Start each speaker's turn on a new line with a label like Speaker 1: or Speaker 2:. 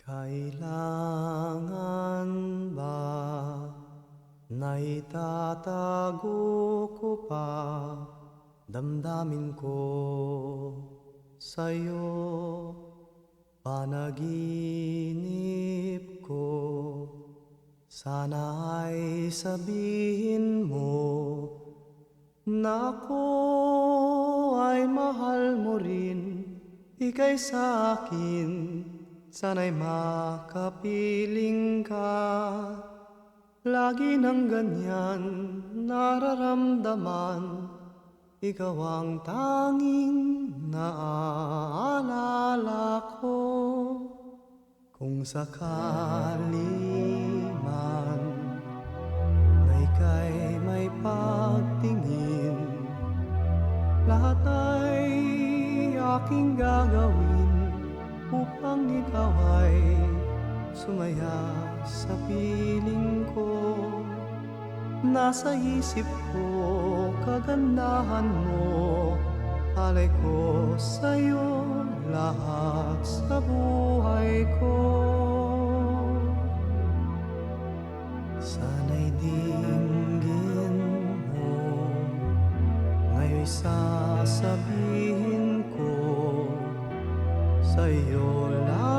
Speaker 1: Kailangan ba na itatago ko pa damdamin ko sa'yo? Panaginip ko, sana ay sabihin mo na ako ay mahal mo rin, ika'y sa'kin. Sana'y makapiling ka, lagi ng ganyan nararamdaman. Ikaw ang tanging naaalala ko. Kung sakali man na ika'y may pagtingin, lahat ay aking gagawin upang ikaw ay sumaya sa piling ko. Nasa isip ko kagandahan mo, alay ko sa'yo lahat sa buhay ko. Sana'y dinggin mo, ngayon'y sasabihin ko sa'yo lang